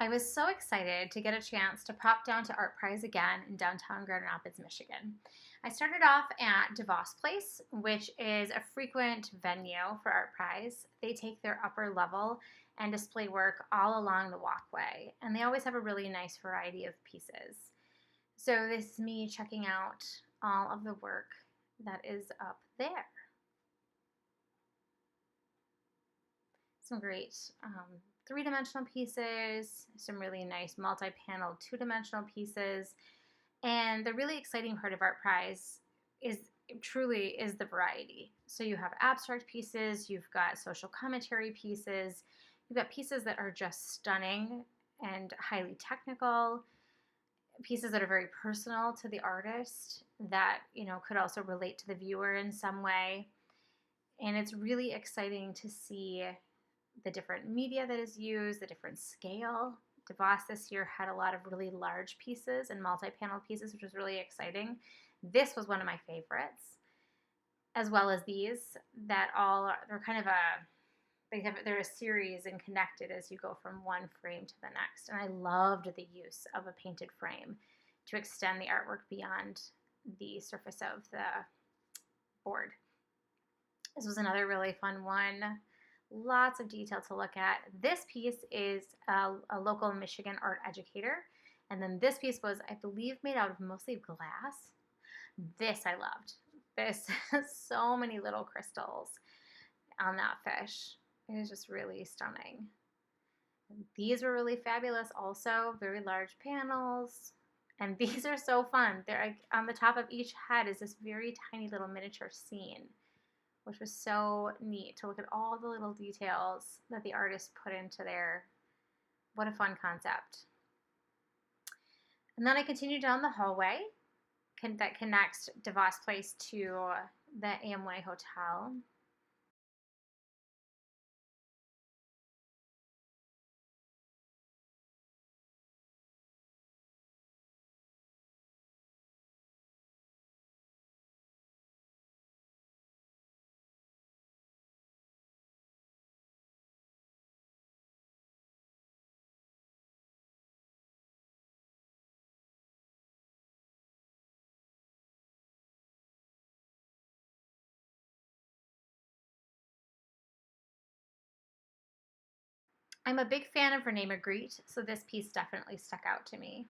I was so excited to get a chance to pop down to ArtPrize again in downtown Grand Rapids, Michigan. I started off at DeVos Place, which is a frequent venue for ArtPrize. They take their upper level and display work all along the walkway, and they always have a really nice variety of pieces. So this is me checking out all of the work that is up there. Some great three-dimensional pieces, some really nice multi-panel two-dimensional pieces, and the really exciting part of ArtPrize is truly is the variety. So you have abstract pieces, you've got social commentary pieces, you've got pieces that are just stunning and highly technical, pieces that are very personal to the artist that, could also relate to the viewer in some way. And it's really exciting to see the different media that is used, the different scale. DeVos this year had a lot of really large pieces and multi-panel pieces, which was really exciting. This was one of my favorites, as well as these that they're kind of they're a series and connected as you go from one frame to the next. And I loved the use of a painted frame to extend the artwork beyond the surface of the board. This was another really fun one. Lots of detail to look at. This piece is a local Michigan art educator. And then this piece was, I believe, made out of mostly glass. This I loved. This has so many little crystals on that fish. It is just really stunning. These were really fabulous also. Very large panels. And these are so fun. They're on the top of each head is this very tiny little miniature scene, which was so neat to look at all the little details that the artist put into there. What a fun concept. And then I continued down the hallway that connects DeVos Place to the Amway Hotel. I'm a big fan of Rene Magritte, so this piece definitely stuck out to me.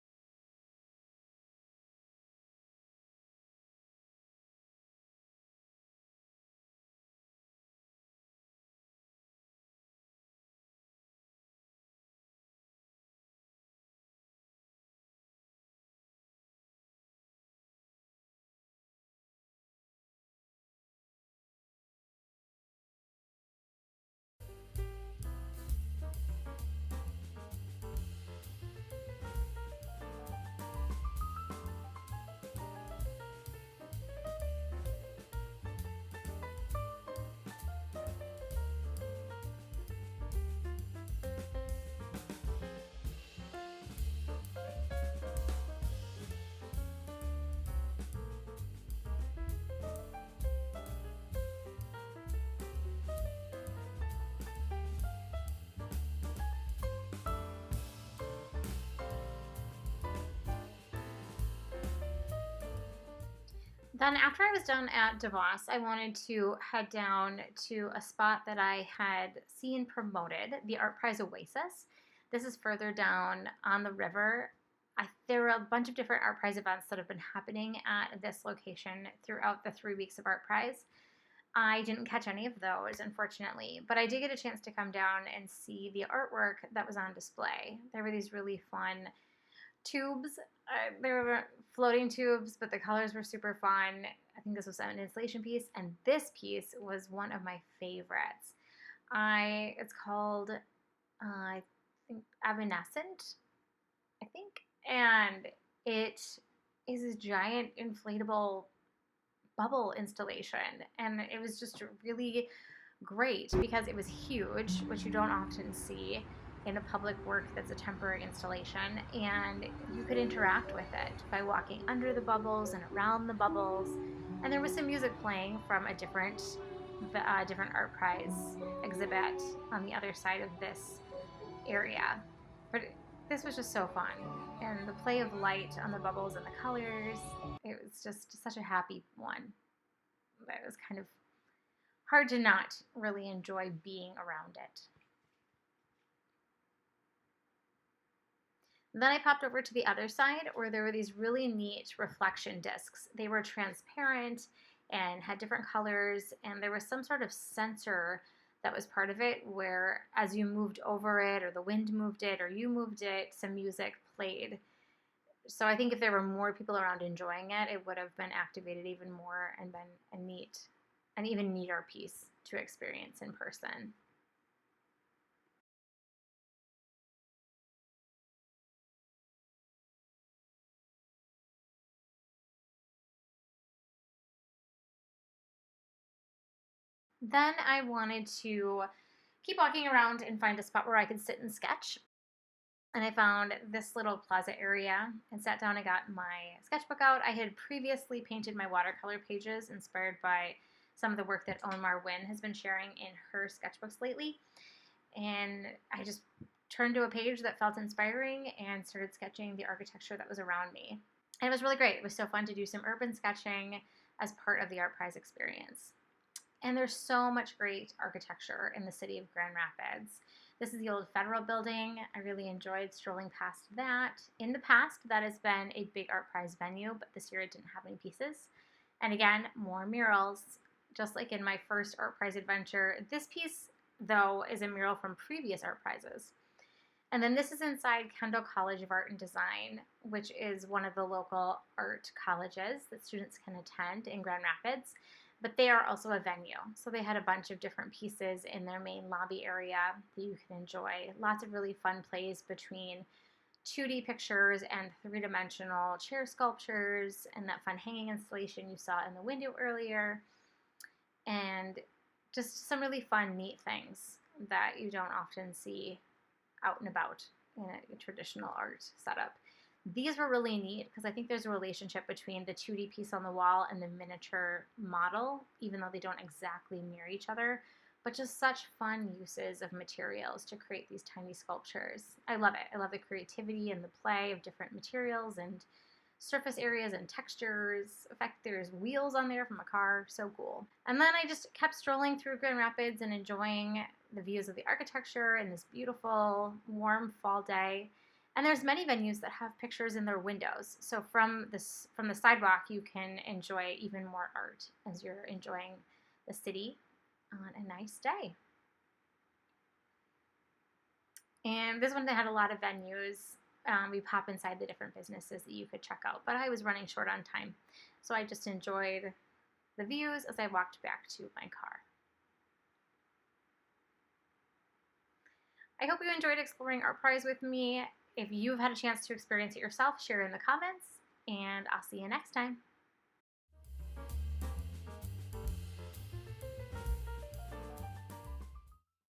Then after I was done at DeVos, I wanted to head down to a spot that I had seen promoted, the ArtPrize Oasis. This is further down on the river. There were a bunch of different ArtPrize events that have been happening at this location throughout the 3 weeks of ArtPrize. I didn't catch any of those, unfortunately, but I did get a chance to come down and see the artwork that was on display. There were these really fun tubes. There were floating tubes, but the colors were super fun. I think this was an installation piece, and this piece was one of my favorites. It's called, I think, Evanescent, I think, and it is a giant inflatable bubble installation, and it was just really great because it was huge, which you don't often see in a public work that's a temporary installation, and you could interact with it by walking under the bubbles and around the bubbles. And there was some music playing from a different ArtPrize exhibit on the other side of this area. But This was just so fun. And the play of light on the bubbles and the colors, it was just such a happy one. It was kind of hard to not really enjoy being around it. Then I popped over to the other side where there were these really neat reflection discs. They were transparent and had different colors, and there was some sort of sensor that was part of it where as you moved over it, or the wind moved it, or you moved it, some music played. So I think if there were more people around enjoying it, it would have been activated even more and been a neat, an even neater piece to experience in person. Then I wanted to keep walking around and find a spot where I could sit and sketch. And I found this little plaza area and sat down and got my sketchbook out. I had previously painted my watercolor pages inspired by some of the work that Omar Wynn has been sharing in her sketchbooks lately. And I just turned to a page that felt inspiring and started sketching the architecture that was around me. And it was really great. It was so fun to do some urban sketching as part of the ArtPrize experience. And there's so much great architecture in the city of Grand Rapids. This is the old federal building. I really enjoyed strolling past that. In the past, that has been a big ArtPrize venue, but this year it didn't have any pieces. And again, more murals, just like in my first ArtPrize adventure. This piece, though, is a mural from previous ArtPrizes. And then this is inside Kendall College of Art and Design, which is one of the local art colleges that students can attend in Grand Rapids. But they are also a venue. So they had a bunch of different pieces in their main lobby area that you can enjoy. Lots of really fun plays between 2D pictures and three-dimensional chair sculptures and that fun hanging installation you saw in the window earlier. And just some really fun, neat things that you don't often see out and about in a traditional art setup. These were really neat because I think there's a relationship between the 2D piece on the wall and the miniature model, even though they don't exactly mirror each other, but just such fun uses of materials to create these tiny sculptures. I love it. I love the creativity and the play of different materials and surface areas and textures. In fact, there's wheels on there from a car. So cool. And then I just kept strolling through Grand Rapids and enjoying the views of the architecture in this beautiful, warm fall day. And there's many venues that have pictures in their windows. So from the sidewalk, you can enjoy even more art as you're enjoying the city on a nice day. And this one, they had a lot of venues. We pop inside the different businesses that you could check out. But I was running short on time. So I just enjoyed the views as I walked back to my car. I hope you enjoyed exploring ArtPrize with me. If you've had a chance to experience it yourself, share in the comments, and I'll see you next time.